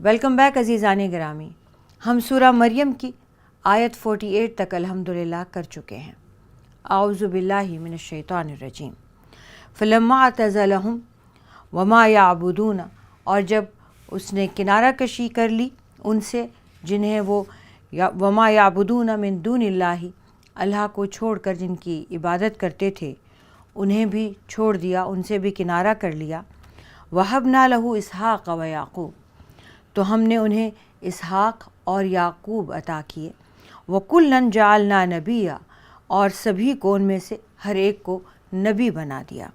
Welcome back عزیزان گرامی. ہم سورہ مریم کی آیت 48 تک الحمدللہ کر چکے ہیں. اعوذ باللہ من الشیطان الرجیم. فلما اعتزلہم وما یعبدون، اور جب اس نے کنارہ کشی کر لی ان سے جنہیں وہ وما یعبدون من دون اللہ، اللہ کو چھوڑ کر جن کی عبادت کرتے تھے انہیں بھی چھوڑ دیا، ان سے بھی کنارہ کر لیا. وہبنا لہ اسحاق و یعقوب، تو ہم نے انہیں اسحاق اور یعقوب عطا کیے. وَكُلًّا جَعَلْنَا نَبِيًّا، اور سبھی کو ان میں سے ہر ایک کو نبی بنا دیا.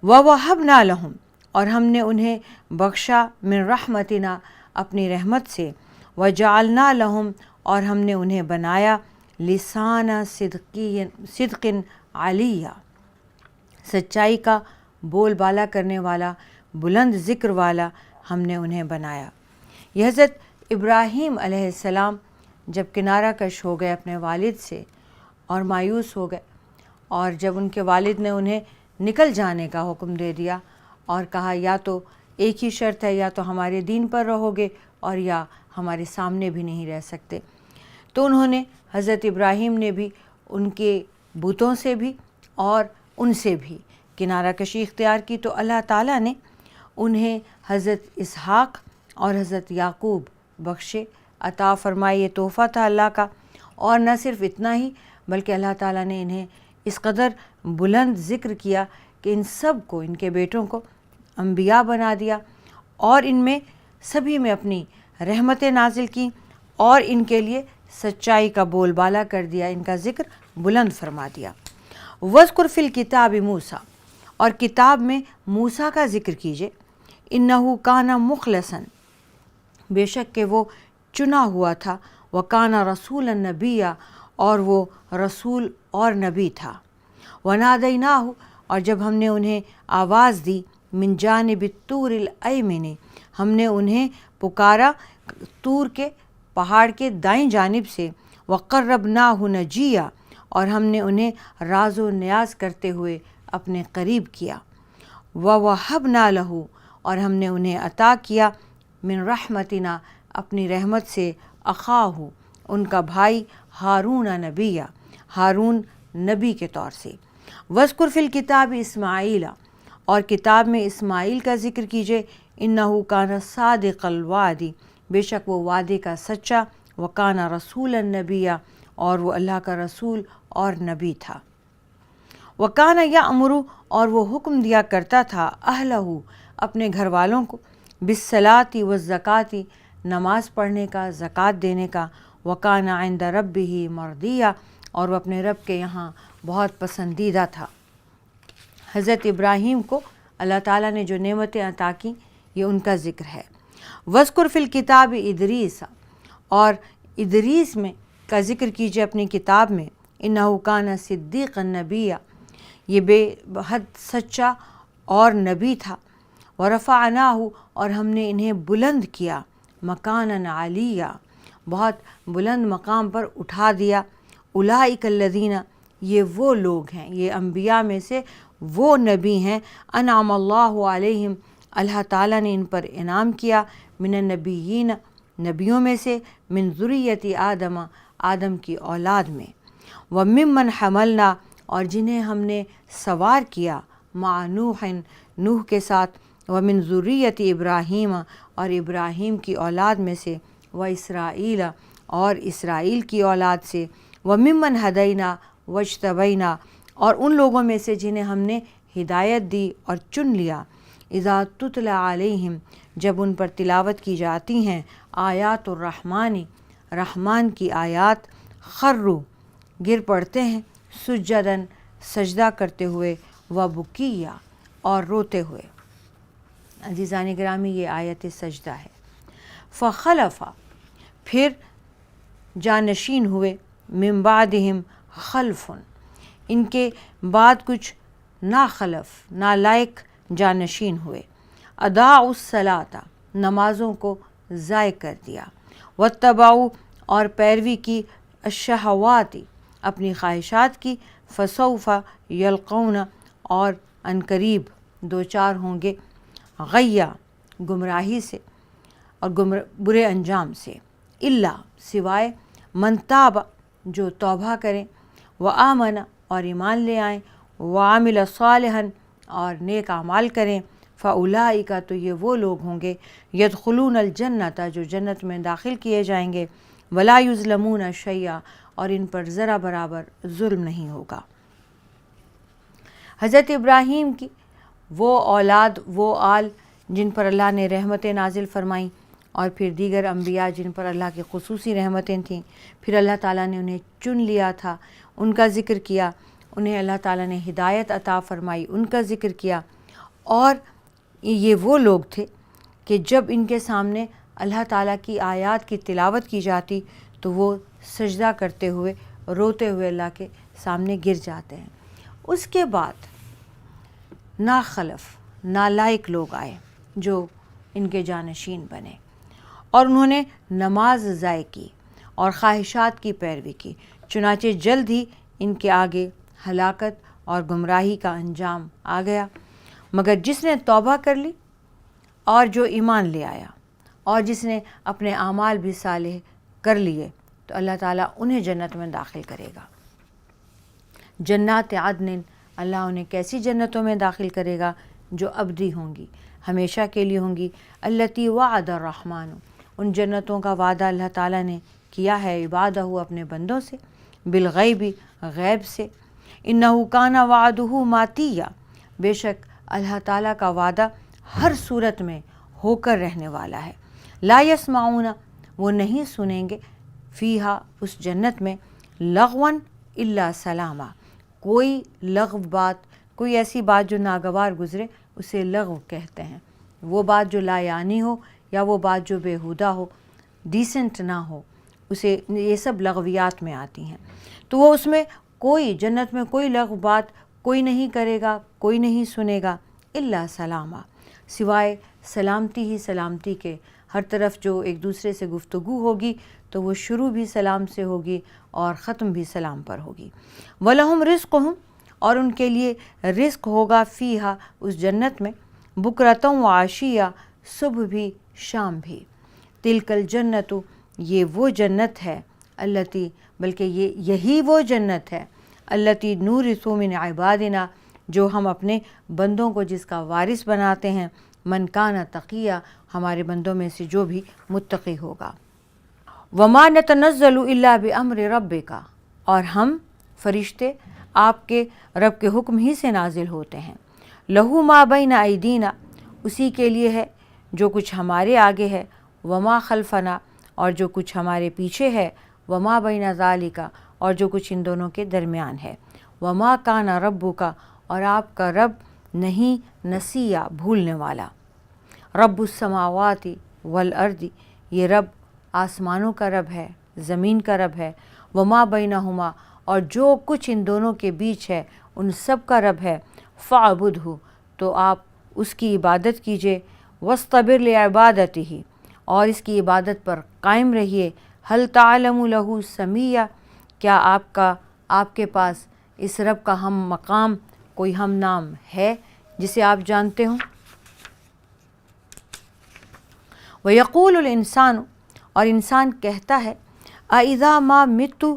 وَوَهَبْنَا لَهُمْ، اور ہم نے انہیں بخشا من رحمتنا اپنی رحمت سے. وَجَعَلْنَا لَهُمْ، اور ہم نے انہیں بنایا لسان صدق علیہ، سچائی کا بول بالا کرنے والا، بلند ذکر والا ہم نے انہیں بنایا. یہ حضرت ابراہیم علیہ السلام جب کنارہ کش ہو گئے اپنے والد سے اور مایوس ہو گئے، اور جب ان کے والد نے انہیں نکل جانے کا حکم دے دیا اور کہا یا تو ایک ہی شرط ہے، یا تو ہمارے دین پر رہو گے اور یا ہمارے سامنے بھی نہیں رہ سکتے، تو انہوں نے حضرت ابراہیم نے بھی ان کے بتوں سے بھی اور ان سے بھی کنارہ کشی اختیار کی. تو اللہ تعالیٰ نے انہیں حضرت اسحاق اور حضرت یعقوب بخشے، عطا فرمائے. یہ تحفہ تھا اللہ کا. اور نہ صرف اتنا ہی بلکہ اللہ تعالیٰ نے انہیں اس قدر بلند ذکر کیا کہ ان سب کو، ان کے بیٹوں کو انبیاء بنا دیا، اور ان میں سبھی میں اپنی رحمتیں نازل کی اور ان کے لیے سچائی کا بول بالا کر دیا، ان کا ذکر بلند فرما دیا. وَاذْكُرْ فِي الْكِتَابِ مُوسیٰ، اور کتاب میں موسیٰ کا ذکر کیجئے. اِنَّهُ كَانَ مُخْلَصًا، بے شک کہ وہ چنا ہوا تھا. وَكَانَ رَسُولًا نَبِيًّا، اور وہ رسول اور نبی تھا. وَنَادَيْنَاهُ، اور جب ہم نے انہیں آواز دی، من جانب الطور الایمن، ہم نے انہیں پکارا طور کے پہاڑ کے دائیں جانب سے. وَقَرَّبْنَاهُ نَجِيًّا، اور ہم نے انہیں راز و نیاز کرتے ہوئے اپنے قریب کیا. وَوَهَبْنَا لَهُ، اور ہم نے انہیں عطا کیا من رحمتنا اپنی رحمت سے، اخاہ ان کا بھائی، ہارون نبیہ، ہارون نبی کے طور سے. وَاذْكُرْ فِي الْكِتَابِ اسماعیل، اور کتاب میں اسماعیل کا ذکر کیجئے. اِنَّهُ كَانَ صَادِقَ الْوَعْدِ، بے شک وہ وعدے کا سچا. وَكَانَ رَسُولًا نَبِيًّا، اور وہ اللہ کا رسول اور نبی تھا. وَكَانَ يَأْمُرُ، اور وہ حکم دیا کرتا تھا، أَهْلَهُ اپنے گھر والوں کو، بالصلاۃ والزکوٰۃ نماز پڑھنے کا، زکوٰۃ دینے کا. وَكَانَ عِندَ رَبِّهِ مَرْضِيًّا، اور وہ اپنے رب کے یہاں بہت پسندیدہ تھا. حضرت ابراہیم کو اللہ تعالیٰ نے جو نعمتیں عطا کیں یہ ان کا ذکر ہے. وَاذْكُرْ فِي الْكِتَابِ ادریس، اور ادریس میں کا ذکر کیجیے اپنی کتاب میں. اِنَّهُ كَانَ صِدِّيقًا نَبِيًّا، یہ بے حد سچا اور نبی تھا. وَرَفَعْنَاهُ، اور ہم نے انہیں بلند کیا، مکاناً علیٰ، بہت بلند مقام پر اٹھا دیا. اولئک الذین، یہ وہ لوگ ہیں، یہ انبیاء میں سے وہ نبی ہیں، انعم اللہ علیہم، اللہ تعالیٰ نے ان پر انعام کیا. من النبیین، نبیوں میں سے. من ذریۃ آدم، آدم کی اولاد میں. وممن حملنا، اور جنہیں ہم نے سوار کیا، مع نوح، نوح کے ساتھ. ومن ذریۃ ابراہیم، اور ابراہیم کی اولاد میں سے. واسرائیل، اور اسرائیل کی اولاد سے. وممن ہدینا واجتبینا، اور ان لوگوں میں سے جنہیں ہم نے ہدایت دی اور چن لیا. اذا تتلی علیہم، جب ان پر تلاوت کی جاتی ہیں، آیات الرحمن، رحمان کی آیات. خروا، گر پڑتے ہیں. سجداً، سجدہ کرتے ہوئے. وبکیا، اور روتے ہوئے. عزیزان گرامی، یہ آیت سجدہ ہے. فخلف، پھر جانشین ہوئے. من بعدہم خلف، ان کے بعد کچھ ناخلف، نالائق جانشین ہوئے. اضاعوا الصلاۃ، نمازوں کو ضائع کر دیا. واتبعوا، اور پیروی کی. الشہوات، اپنی خواہشات کی. فسوف یلقون، اور عنقریب دو چار ہوں گے. غیا، گمراہی سے. اور برے انجام سے، الا سوائے من تاب جو توبہ کریں، وآمن اور ایمان لے آئیں، وعمل صالحا اور نیک اعمال کریں، فاولئک تو یہ وہ لوگ ہوں گے یدخلون الجنت جو جنت میں داخل کیے جائیں گے، ولا یظلمون شیئا اور ان پر ذرا برابر ظلم نہیں ہوگا۔ حضرت ابراہیم کی وہ اولاد، وہ آل جن پر اللہ نے رحمتیں نازل فرمائیں، اور پھر دیگر انبیاء جن پر اللہ کی خصوصی رحمتیں تھیں، پھر اللہ تعالیٰ نے انہیں چن لیا تھا، ان کا ذکر کیا، انہیں اللہ تعالیٰ نے ہدایت عطا فرمائی، ان کا ذکر کیا۔ اور یہ وہ لوگ تھے کہ جب ان کے سامنے اللہ تعالیٰ کی آیات کی تلاوت کی جاتی تو وہ سجدہ کرتے ہوئے، روتے ہوئے اللہ کے سامنے گر جاتے ہیں۔ اس کے بعد ناخلف، نالائق لوگ آئے جو ان کے جانشین بنے، اور انہوں نے نماز ضائع کی اور خواہشات کی پیروی کی، چنانچہ جلد ہی ان کے آگے ہلاکت اور گمراہی کا انجام آ گیا۔ مگر جس نے توبہ کر لی اور جو ایمان لے آیا اور جس نے اپنے اعمال بھی صالح کر لیے تو اللہ تعالیٰ انہیں جنت میں داخل کرے گا۔ جنات عدن، اللہ انہیں کیسی جنتوں میں داخل کرے گا جو ابدی ہوں گی، ہمیشہ کے لیے ہوں گی۔ التی وعد الرحمن، ان جنتوں کا وعدہ اللہ تعالیٰ نے کیا ہے عبادہ اپنے بندوں سے، بالغیب غیب سے۔ انہ کان وعدہ ماتیہ، بے شک اللہ تعالیٰ کا وعدہ ہر صورت میں ہو کر رہنے والا ہے۔ لا یسمعون، وہ نہیں سنیں گے، فیہا اس جنت میں، لغوا الا سلاما، کوئی لغو بات، کوئی ایسی بات جو ناگوار گزرے اسے لغو کہتے ہیں، وہ بات جو لا یعنی ہو یا وہ بات جو بیہودہ ہو، ڈیسنٹ نہ ہو، اسے یہ سب لغویات میں آتی ہیں۔ تو وہ اس میں کوئی، جنت میں کوئی لغو بات کوئی نہیں کرے گا، کوئی نہیں سنے گا، الا سلاما، سوائے سلامتی ہی سلامتی کے۔ ہر طرف جو ایک دوسرے سے گفتگو ہوگی تو وہ شروع بھی سلام سے ہوگی اور ختم بھی سلام پر ہوگی۔ وَلَهُمْ رِزْقُهُمْ، اور ان کے لیے رزق ہوگا، فیہا اس جنت میں، بکرۃ وعشیہ، صبح بھی شام بھی۔ تلک الجنت، یہ وہ جنت ہے، التی، بلکہ یہی وہ جنت ہے، التی نورث من عبادنا، جو ہم اپنے بندوں کو جس کا وارث بناتے ہیں، من کان تقیہ، ہمارے بندوں میں سے جو بھی متقی ہوگا۔ وما نتنزل الا بامر ربک، اور ہم فرشتے آپ کے رب کے حکم ہی سے نازل ہوتے ہیں۔ لہو ما بین ایدینا، اسی کے لیے ہے جو کچھ ہمارے آگے ہے، وما خلفنا، اور جو کچھ ہمارے پیچھے ہے، وما بین ذالک، اور جو کچھ ان دونوں کے درمیان ہے، وما کان ربک، اور آپ کا رب نہیں نسیہ، بھولنے والا۔ رب السماوات والارض، یہ رب آسمانوں کا رب ہے، زمین کا رب ہے، وما بینہما، اور جو کچھ ان دونوں کے بیچ ہے ان سب کا رب ہے، فاعبدہ، تو آپ اس کی عبادت کیجئے، واصطبر لعبادتہ، اور اس کی عبادت پر قائم رہیے، هل تعلم له سمیہ، کیا آپ کے پاس اس رب کا ہم مقام، کوئی ہم نام ہے جسے آپ جانتے ہوں؟ وَيَقُولُ الْإِنسَانُ، اور انسان کہتا ہے، أَإِذَا مَا مِتُّ،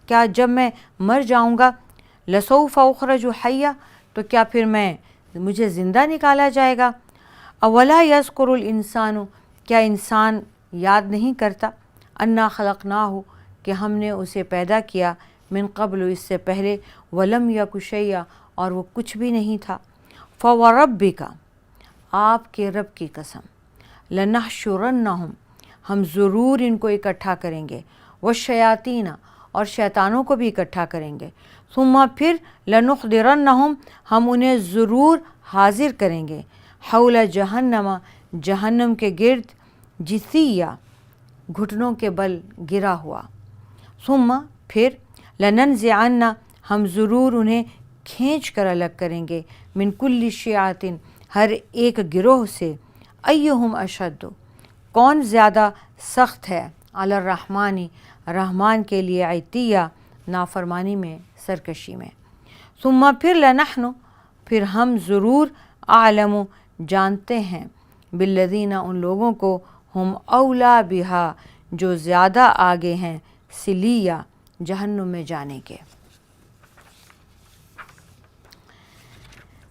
کیا جب میں مر جاؤں گا، لَسَوْفَ أُخْرَجُ حَيًّا، تو کیا پھر مجھے زندہ نکالا جائے گا۔ أَوَلَا يَذْكُرُ الْإِنسَانُ، کیا انسان یاد نہیں کرتا، أَنَّا خَلَقْنَاهُ، کہ ہم نے اسے پیدا کیا، من قبل، اس سے پہلے، وَلَمْ يَكُ شَيْئًا، اور وہ کچھ بھی نہیں تھا۔ فَوَرَبِّكَ، آپ کے رب کی قسم، لَنَحْشُرَنَّهُمْ، ہم ضرور ان کو اکٹھا کریں گے، وَالشَّيَاطِينَ، اور شیطانوں کو بھی اکٹھا کریں گے، ثم پھر لَنُحْضِرَنَّهُمْ، ہم انہیں ضرور حاضر کریں گے، حول جہنم، جہنم کے گرد، جثیہ، گھٹنوں کے بل گرا ہوا، ثم پھر لننزعن، ہم ضرور انہیں کھینچ کر الگ کریں گے، من کل شیعۃ، ہر ایک گروہ سے، ایہم اشد، کون زیادہ سخت ہے، علی الرحمن، رحمان کے لیے، عتیہ، نافرمانی میں، سرکشی میں، ثم پھر لنحن، پھر ہم ضرور، اعلم، جانتے ہیں، بالذین، ان لوگوں کو، ہم اولا بہا جو زیادہ آگے ہیں سلیا جہنم میں جانے کے۔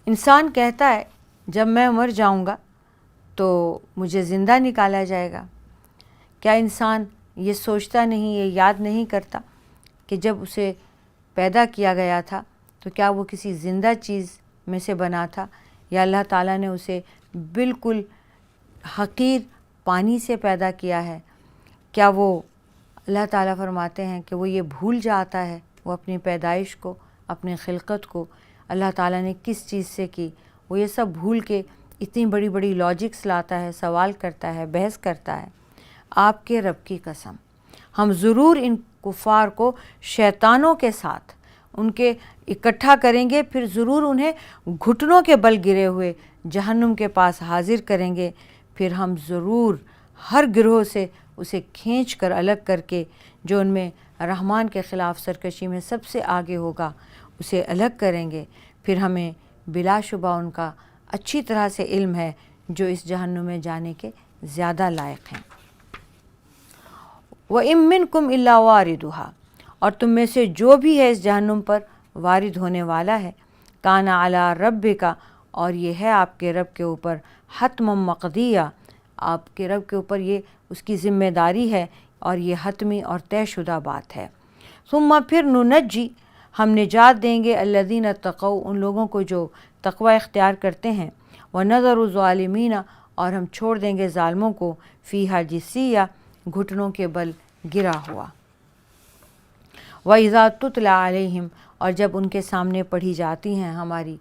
انسان کہتا ہے جب میں مر جاؤں گا تو مجھے زندہ نکالا جائے گا۔ کیا انسان یہ سوچتا نہیں، یہ یاد نہیں کرتا کہ جب اسے پیدا کیا گیا تھا تو کیا وہ کسی زندہ چیز میں سے بنا تھا، یا اللہ تعالیٰ نے اسے بالکل حقیر پانی سے پیدا کیا ہے؟ کیا وہ اللہ تعالیٰ فرماتے ہیں کہ وہ یہ بھول جاتا ہے، وہ اپنی پیدائش کو، اپنی خلقت کو اللہ تعالیٰ نے کس چیز سے کی، وہ یہ سب بھول کے اتنی بڑی بڑی لاجکس لاتا ہے، سوال کرتا ہے، بحث کرتا ہے۔ آپ کے رب کی قسم ہم ضرور ان کفار کو شیطانوں کے ساتھ ان کے اکٹھا کریں گے، پھر ضرور انہیں گھٹنوں کے بل گرے ہوئے جہنم کے پاس حاضر کریں گے، پھر ہم ضرور ہر گروہ سے اسے کھینچ کر الگ کر کے جو ان میں رحمان کے خلاف سرکشی میں سب سے آگے ہوگا اسے الگ کریں گے۔ پھر ہمیں بلا شبہ ان کا اچھی طرح سے علم ہے جو اس جہنم میں جانے کے زیادہ لائق ہیں۔ وَإِن مِّنكُمْ إِلَّا وَارِدُهَا اور تم میں سے جو بھی ہے اس جہنم پر وارد ہونے والا ہے، کان علی ربک اور یہ ہے آپ کے رب کے اوپر حتما مقضیہ، آپ کے رب کے اوپر یہ اس کی ذمہ داری ہے اور یہ حتمی اور طے شدہ بات ہے۔ ثم پھر ننجی ہم نجات دیں گے الذین اتقوا ان لوگوں کو جو تقوی اختیار کرتے ہیں، ونذر الظالمین اور ہم چھوڑ دیں گے ظالموں کو فیہا جثیہ گھٹنوں کے بل گرا ہوا۔ وَإِذَا تُتْلَى عَلَيْهِمْ اور جب ان کے سامنے پڑھی جاتی ہیں ہماری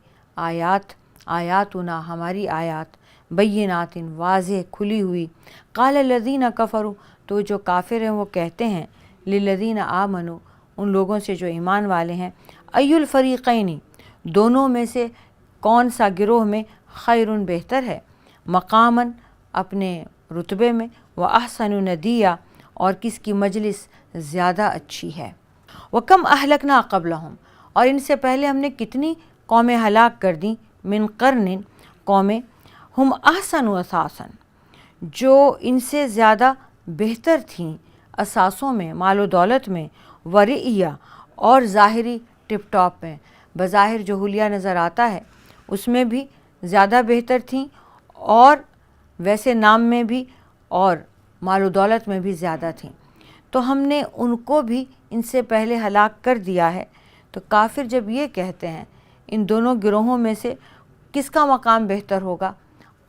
آیاتنا ہماری آیات، بینات واضح کھلی ہوئی، قال الذین کفروا تو جو کافر ہیں وہ کہتے ہیں، للذین آمنوا ان لوگوں سے جو ایمان والے ہیں، ای الفریقین دونوں میں سے کون سا گروہ میں خیر بہتر ہے، مقاماً اپنے رتبے میں، واحسن ندیہ اور کس کی مجلس زیادہ اچھی ہے۔ وَكَمْ أَهْلَكْنَا قَبْلَهُمْ اور ان سے پہلے ہم نے کتنی قومیں ہلاک کر دیں، من قرن قومیں، ہم احسن اثاثاً جو ان سے زیادہ بہتر تھیں اثاثوں میں، مال و دولت میں، ورعیہ اور ظاہری ٹپ ٹاپ میں، بظاہر جو حلیہ نظر آتا ہے اس میں بھی زیادہ بہتر تھیں، اور ویسے نام میں بھی اور مال و دولت میں بھی زیادہ تھیں، تو ہم نے ان کو بھی ان سے پہلے ہلاک کر دیا ہے۔ تو کافر جب یہ کہتے ہیں ان دونوں گروہوں میں سے کس کا مقام بہتر ہوگا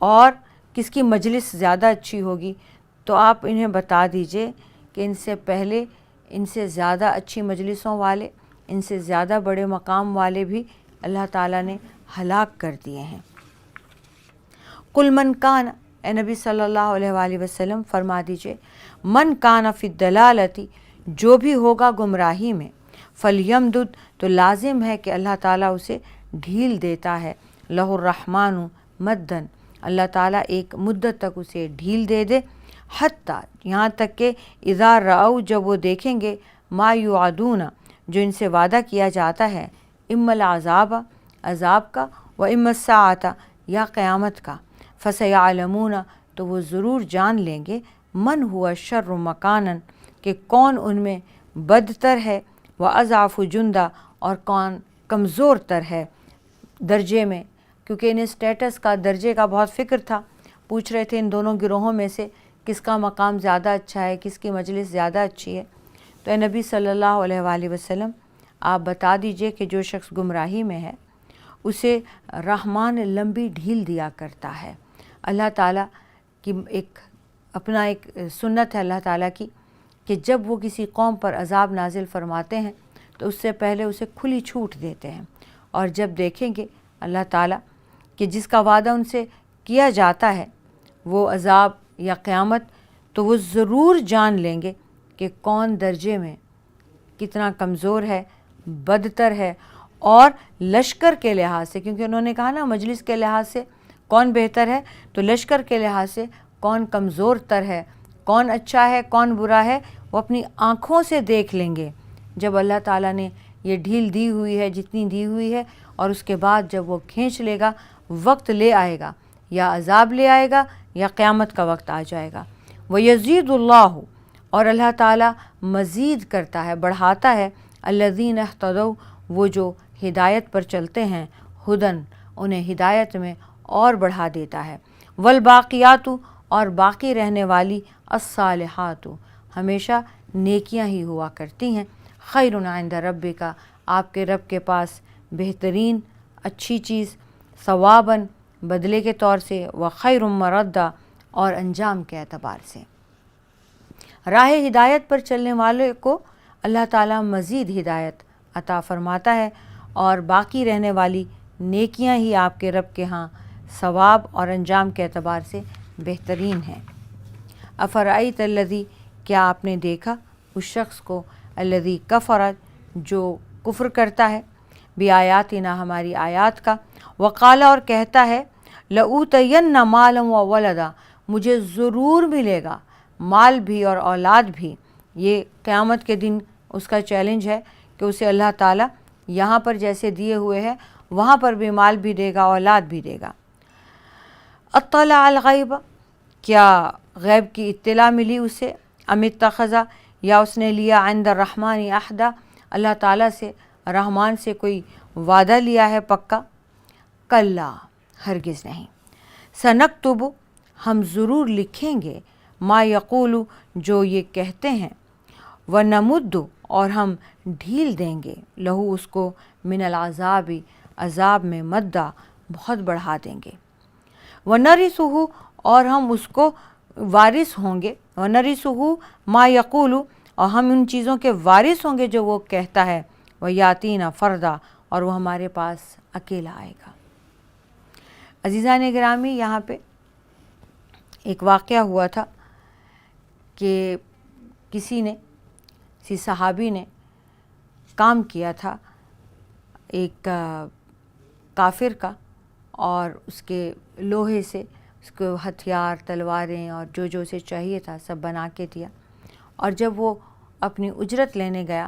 اور کس کی مجلس زیادہ اچھی ہوگی، تو آپ انہیں بتا دیجئے کہ ان سے پہلے ان سے زیادہ اچھی مجلسوں والے، ان سے زیادہ بڑے مقام والے بھی اللہ تعالیٰ نے ہلاک کر دیے ہیں۔ قل من کان اے نبی صلی اللہ علیہ وآلہ وسلم فرما دیجئے، من کان فی الضلالۃ جو بھی ہوگا گمراہی میں، فلیمدد تو لازم ہے کہ اللہ تعالیٰ اسے ڈھیل دیتا ہے، لہ الرحمن مدن اللہ تعالیٰ ایک مدت تک اسے ڈھیل دے دے، حتیٰ یہاں تک کہ اذا رأوا جب وہ دیکھیں گے، ما یوعدون جو ان سے وعدہ کیا جاتا ہے، اما العذاب عذاب کا، و اما الساعۃ یا قیامت کا، فسیعلمون تو وہ ضرور جان لیں گے، من ہوا شر مکانن کہ کون ان میں بدتر ہے، و اضعف جندہ اور کون کمزور تر ہے درجے میں، کیونکہ انہیں اسٹیٹس کا، درجے کا بہت فکر تھا، پوچھ رہے تھے ان دونوں گروہوں میں سے کس کا مقام زیادہ اچھا ہے، کس کی مجلس زیادہ اچھی ہے۔ تو اے نبی صلی اللہ علیہ وآلہ وسلم آپ بتا دیجئے کہ جو شخص گمراہی میں ہے اسے رحمان لمبی ڈھیل دیا کرتا ہے۔ اللہ تعالیٰ کی اپنا ایک سنت ہے اللہ تعالیٰ کی کہ جب وہ کسی قوم پر عذاب نازل فرماتے ہیں تو اس سے پہلے اسے کھلی چھوٹ دیتے ہیں، اور جب دیکھیں گے اللہ تعالیٰ کہ جس کا وعدہ ان سے کیا جاتا ہے وہ عذاب یا قیامت، تو وہ ضرور جان لیں گے کہ کون درجے میں کتنا کمزور ہے، بدتر ہے، اور لشکر کے لحاظ سے، کیونکہ انہوں نے کہا نا مجلس کے لحاظ سے کون بہتر ہے، تو لشکر کے لحاظ سے کون کمزور تر ہے، کون اچھا ہے، کون برا ہے، وہ اپنی آنکھوں سے دیکھ لیں گے جب اللہ تعالیٰ نے یہ ڈھیل دی ہوئی ہے جتنی دی ہوئی ہے، اور اس کے بعد جب وہ کھینچ لے گا، وقت لے آئے گا، یا عذاب لے آئے گا یا قیامت کا وقت آ جائے گا، وَيَزِيدُ اللَّهُ اور اللہ تعالیٰ مزید کرتا ہے، بڑھاتا ہے، الذین اہتدوا وہ جو ہدایت پر چلتے ہیں، ہدن انہیں ہدایت میں اور بڑھا دیتا ہے، والباقیات اور باقی رہنے والی الصالحات ہمیشہ نیکیاں ہی ہوا کرتی ہیں، خیر عند ربک آپ کے رب کے پاس بہترین اچھی چیز، ثواباً بدلے کے طور سے، وخیر مردا اور انجام کے اعتبار سے۔ راہ ہدایت پر چلنے والے کو اللہ تعالیٰ مزید ہدایت عطا فرماتا ہے، اور باقی رہنے والی نیکیاں ہی آپ کے رب کے ہاں ثواب اور انجام کے اعتبار سے بہترین ہیں۔ افرأیت الذی کیا آپ نے دیکھا اس شخص کو، الذی کفر جو کفر کرتا ہے، بآیاتنا ہماری آیات کا، وقال اور کہتا ہے، لأوتین مالا وولدا مجھے ضرور ملے گا مال بھی اور اولاد بھی۔ یہ قیامت کے دن اس کا چیلنج ہے کہ اسے اللہ تعالیٰ یہاں پر جیسے دیے ہوئے ہیں وہاں پر بھی مال بھی دے گا، اولاد بھی دے گا۔ اطلع الغیب کیا غیب کی اطلاع ملی اسے، ام اتخذ یا اس نے لیا عند الرحمن عہدا اللہ تعالیٰ سے، رحمان سے کوئی وعدہ لیا ہے پکا، کلا ہرگز نہیں، سنکتب ہم ضرور لکھیں گے، ما یقول جو یہ کہتے ہیں، ونمد اور ہم ڈھیل دیں گے، لہو اس کو، من العذاب عذاب میں، مدہ بہت بڑھا دیں گے، ونرثہ اور ہم اس کو وارث ہوں گے، ونرثہ ما یقول اور ہم ان چیزوں کے وارث ہوں گے جو وہ کہتا ہے، ویاتینا فردا اور وہ ہمارے پاس اکیلا آئے گا۔ عزیزان گرامی، یہاں پہ ایک واقعہ ہوا تھا کہ کسی صحابی نے کام کیا تھا ایک کافر کا، اور اس کے لوہے سے اس کو ہتھیار، تلواریں اور جو اسے چاہیے تھا سب بنا کے دیا، اور جب وہ اپنی اجرت لینے گیا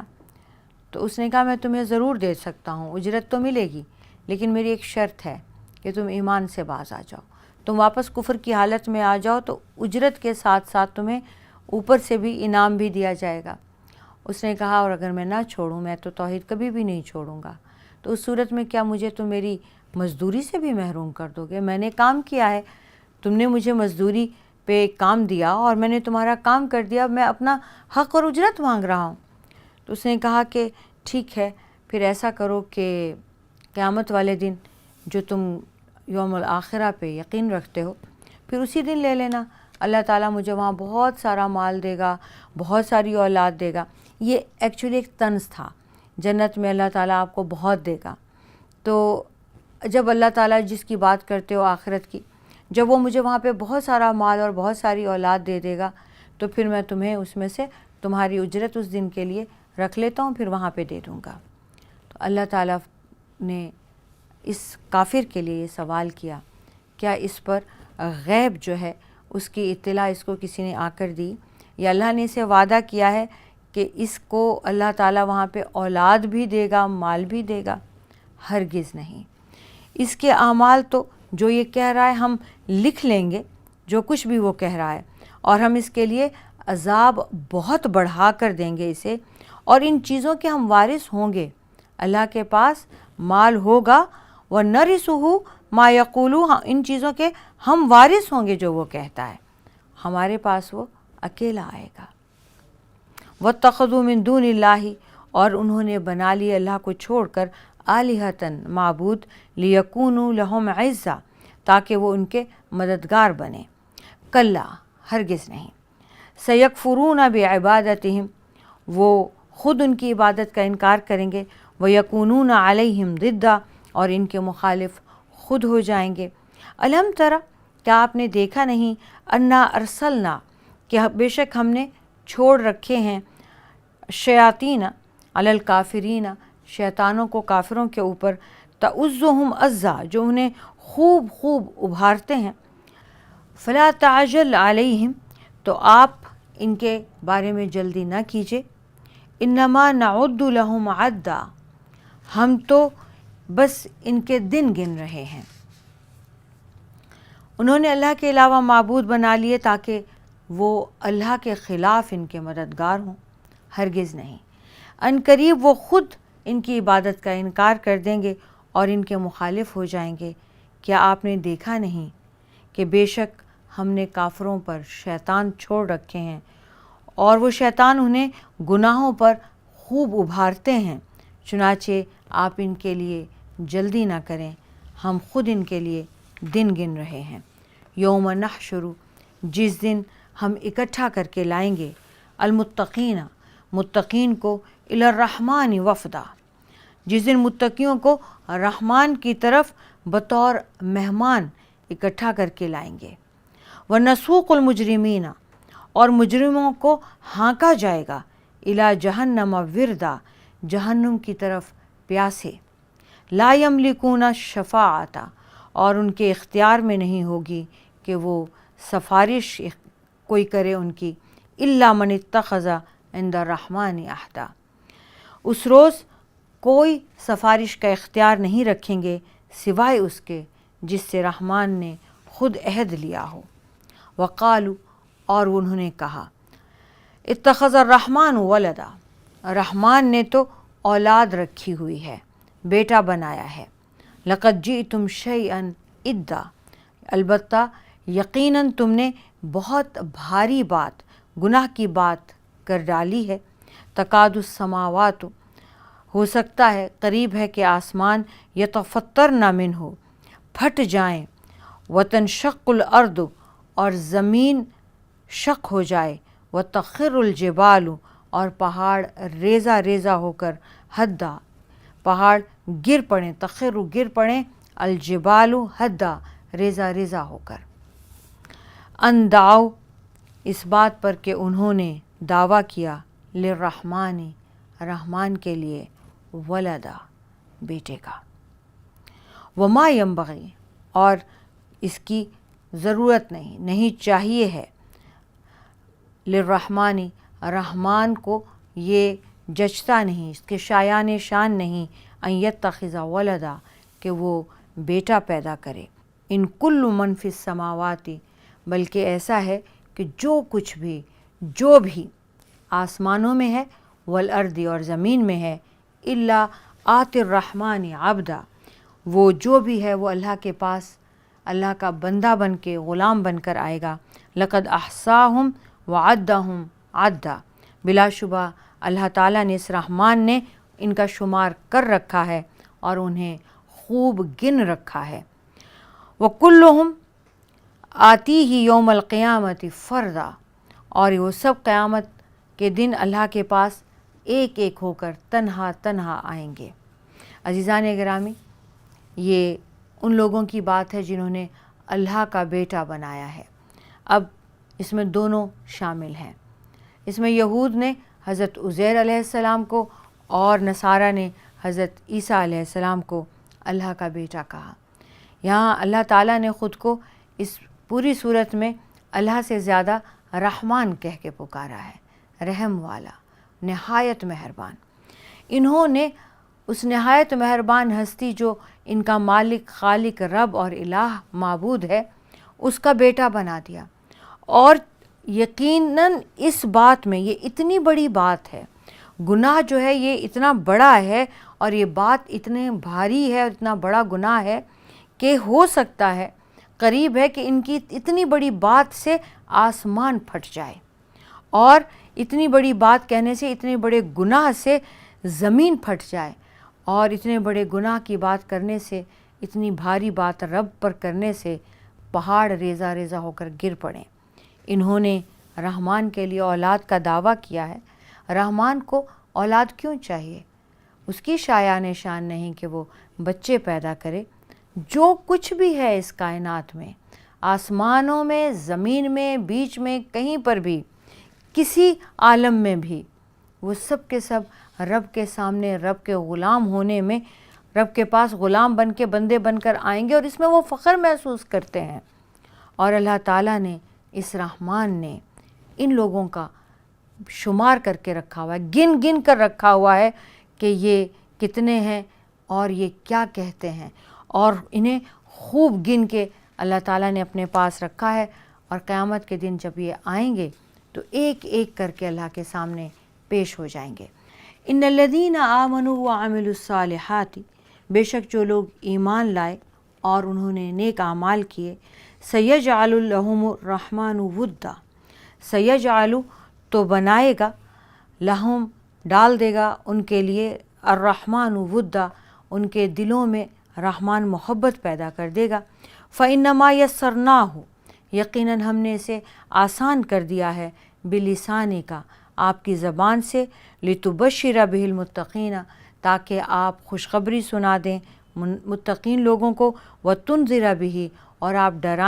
تو اس نے کہا میں تمہیں ضرور دے سکتا ہوں، اجرت تو ملے گی، لیکن میری ایک شرط ہے کہ تم ایمان سے باز آ جاؤ، تم واپس کفر کی حالت میں آ جاؤ تو اجرت کے ساتھ ساتھ تمہیں اوپر سے بھی انعام بھی دیا جائے گا۔ اس نے کہا اور اگر میں نہ چھوڑوں، میں تو توحید کبھی بھی نہیں چھوڑوں گا، تو اس صورت میں کیا مجھے تم میری مزدوری سے بھی محروم کر دو گے؟ میں نے کام کیا ہے، تم نے مجھے مزدوری پہ کام دیا اور میں نے تمہارا کام کر دیا، میں اپنا حق اور اجرت مانگ رہا ہوں۔ تو اس نے کہا کہ ٹھیک ہے، پھر ایسا کرو کہ قیامت والے دن جو تم یوم الآخرہ پہ یقین رکھتے ہو، پھر اسی دن لے لینا، اللہ تعالیٰ مجھے وہاں بہت سارا مال دے گا، بہت ساری اولاد دے گا۔ یہ ایکچولی ایک طنز تھا، جنت میں اللہ تعالیٰ آپ کو بہت دے گا۔ تو جب اللہ تعالیٰ جس کی بات کرتے ہو آخرت کی، جب وہ مجھے وہاں پہ بہت سارا مال اور بہت ساری اولاد دے دے گا تو پھر میں تمہیں اس میں سے تمہاری اجرت اس دن کے لیے رکھ لیتا ہوں، پھر وہاں پہ دے دوں گا۔ تو اللہ تعالیٰ نے اس کافر کے لیے یہ سوال کیا، کیا اس پر غیب جو ہے اس کی اطلاع اس کو کسی نے آ کر دی، یا اللہ نے اسے وعدہ کیا ہے کہ اس کو اللہ تعالیٰ وہاں پہ اولاد بھی دے گا، مال بھی دے گا؟ ہرگز نہیں۔ اس کے اعمال تو جو یہ کہہ رہا ہے ہم لکھ لیں گے، جو کچھ بھی وہ کہہ رہا ہے، اور ہم اس کے لیے عذاب بہت بڑھا کر دیں گے اسے، اور ان چیزوں کے ہم وارث ہوں گے، اللہ کے پاس مال ہوگا، وَنَرِثُهُ مَا يَقُولُ ان چیزوں کے ہم وارث ہوں گے جو وہ کہتا ہے، ہمارے پاس وہ اکیلا آئے گا۔ وَاتَّخَذُوا مِن دُونِ اللَّهِ اور انہوں نے بنا لی اللہ کو چھوڑ کر، آلِہَةً معبود، لِيَكُونُوا لَهُمْ عِزًّا تاکہ وہ ان کے مددگار بنے، کلا ہرگز نہیں، سَيَكْفُرُونَ بِعِبَادَتِهِمْ وہ خود ان کی عبادت کا انکار کریں گے، وَيَكُونُونَ عَلَيْهِمْ ضِدًّا اور ان کے مخالف خود ہو جائیں گے۔ الم تر کیا آپ نے دیکھا نہیں، انا ارسلنا کہ بے شک ہم نے چھوڑ رکھے ہیں، شیاطین علی الکافرین شیطانوں کو کافروں کے اوپر، تعزهم عزا جو انہیں خوب خوب ابھارتے ہیں، فلا تعجل علیہم تو آپ ان کے بارے میں جلدی نہ کیجیے، انما نعد لهم عدا ہم تو بس ان کے دن گن رہے ہیں۔ انہوں نے اللہ کے علاوہ معبود بنا لیے تاکہ وہ اللہ کے خلاف ان کے مددگار ہوں، ہرگز نہیں۔ ان قریب وہ خود ان کی عبادت کا انکار کر دیں گے اور ان کے مخالف ہو جائیں گے۔ کیا آپ نے دیکھا نہیں کہ بے شک ہم نے کافروں پر شیطان چھوڑ رکھے ہیں اور وہ شیطان انہیں گناہوں پر خوب ابھارتے ہیں، چنانچہ آپ ان کے لیے جلدی نہ کریں، ہم خود ان کے لیے دن گن رہے ہیں۔ یوم نحشر، جس دن ہم اکٹھا کر کے لائیں گے، المتقین، متقین کو، الی الرحمن وفدا، جس دن متقیوں کو رحمان کی طرف بطور مہمان اکٹھا کر کے لائیں گے۔ وَنَسُوقُ الْمُجْرِمِينَ، اور مجرموں کو ہانکا جائے گا، الی جہنم وردا، جہنم کی طرف پیاسے، لا یملکون الشفاعۃ، اور ان کے اختیار میں نہیں ہوگی کہ وہ سفارش کوئی کرے ان کی، الا من اتخذ عند الرحمن عہدا، اس روز کوئی سفارش کا اختیار نہیں رکھیں گے سوائے اس کے جس سے رحمان نے خود عہد لیا ہو۔ وقالو، اور انہوں نے کہا، اتخذ الرحمن ولدا، رحمان نے تو اولاد رکھی ہوئی ہے، بیٹا بنایا ہے۔ لقد جئتم شیئا ادا، البتہ یقیناً تم نے بہت بھاری بات، گناہ کی بات کر ڈالی ہے۔ تکاد السماوات، ہو سکتا ہے، قریب ہے کہ آسمان، یتفطرن منہ، پھٹ جائیں، وتنشق الارض، اور زمین شق ہو جائے، وتخر الجبال، اور پہاڑ ریزہ ریزہ ہو کر، حدا، پہاڑ گر پڑیں، تخر گر پڑیں، الجبال حدا، ریزہ ریزہ ہو کر۔ ان دعو، اس بات پر کہ انہوں نے دعویٰ کیا، للرحمن، رحمان کے لیے، ولدا، بیٹے کا۔ وما ینبغی، اور اس کی ضرورت نہیں چاہیے ہے، للرحمن، رحمان کو یہ جچتا نہیں، اس کے شایان شان نہیں، ان یتخذ ولدا، کہ وہ بیٹا پیدا کرے۔ ان کل من فی السماوات، بلکہ ایسا ہے کہ جو بھی آسمانوں میں ہے، والارض، اور زمین میں ہے، الا آت الرحمن عبدا، وہ جو بھی ہے وہ اللہ کے پاس اللہ کا بندہ بن کے، غلام بن کر آئے گا۔ لقد احصاہم وعدہم عدا، بلا شبہ اللہ تعالیٰ نے، اس رحمان نے ان کا شمار کر رکھا ہے اور انہیں خوب گن رکھا ہے۔ وکلہم آتیہ یوم القیامت فردا، اور وہ سب قیامت کے دن اللہ کے پاس ایک ایک ہو کر تنہا تنہا آئیں گے۔ عزیزان گرامی، یہ ان لوگوں کی بات ہے جنہوں نے اللہ کا بیٹا بنایا ہے۔ اب اس میں دونوں شامل ہیں، اس میں یہود نے حضرت عزیر علیہ السلام کو اور نصارہ نے حضرت عیسیٰ علیہ السلام کو اللہ کا بیٹا کہا۔ یہاں اللہ تعالیٰ نے خود کو اس پوری صورت میں اللہ سے زیادہ رحمان کہہ کے پکارا ہے، رحم والا، نہایت مہربان۔ انہوں نے اس نہایت مہربان ہستی جو ان کا مالک، خالق، رب اور الہ، معبود ہے، اس کا بیٹا بنا دیا۔ اور یقیناً اس بات میں، یہ اتنی بڑی بات ہے، گناہ جو ہے یہ اتنا بڑا ہے اور یہ بات اتنے بھاری ہے اور اتنا بڑا گناہ ہے کہ ہو سکتا ہے، قریب ہے کہ ان کی اتنی بڑی بات سے آسمان پھٹ جائے، اور اتنی بڑی بات کہنے سے، اتنے بڑے گناہ سے زمین پھٹ جائے، اور اتنے بڑے گناہ کی بات کرنے سے، اتنی بھاری بات رب پر کرنے سے پہاڑ ریزہ ریزہ ہو کر گر پڑیں۔ انہوں نے رحمان کے لیے اولاد کا دعویٰ کیا ہے۔ رحمان کو اولاد کیوں چاہیے؟ اس کی شایان شان نہیں کہ وہ بچے پیدا کرے۔ جو کچھ بھی ہے اس کائنات میں، آسمانوں میں، زمین میں، بیچ میں، کہیں پر بھی، کسی عالم میں بھی، وہ سب کے سب رب کے سامنے، رب کے غلام ہونے میں، رب کے پاس غلام بن کے، بندے بن کر آئیں گے، اور اس میں وہ فخر محسوس کرتے ہیں۔ اور اللہ تعالیٰ نے، اس رحمان نے ان لوگوں کا شمار کر کے رکھا ہوا ہے، گن گن کر رکھا ہوا ہے کہ یہ کتنے ہیں اور یہ کیا کہتے ہیں، اور انہیں خوب گن کے اللہ تعالیٰ نے اپنے پاس رکھا ہے، اور قیامت کے دن جب یہ آئیں گے تو ایک ایک کر کے اللہ کے سامنے پیش ہو جائیں گے۔ ان الذین آمنوا وعملوا الصالحات، بے شک جو لوگ ایمان لائے اور انہوں نے نیک اعمال کیے، سیجعل لہم الرحمن ودا، سیجعل تو بنائے گا، لہم ڈال دے گا ان کے لیے، الرحمن ودا ان کے دلوں میں رحمان محبت پیدا کر دے گا، فإنما یسرناہ یقیناً ہم نے اسے آسان کر دیا ہے، بلسانک آپ کی زبان سے، لتبشر بہ المتقین تاکہ آپ خوشخبری سنا دیں متقین لوگوں کو، وتنذر بہ اور آپ ڈرائیں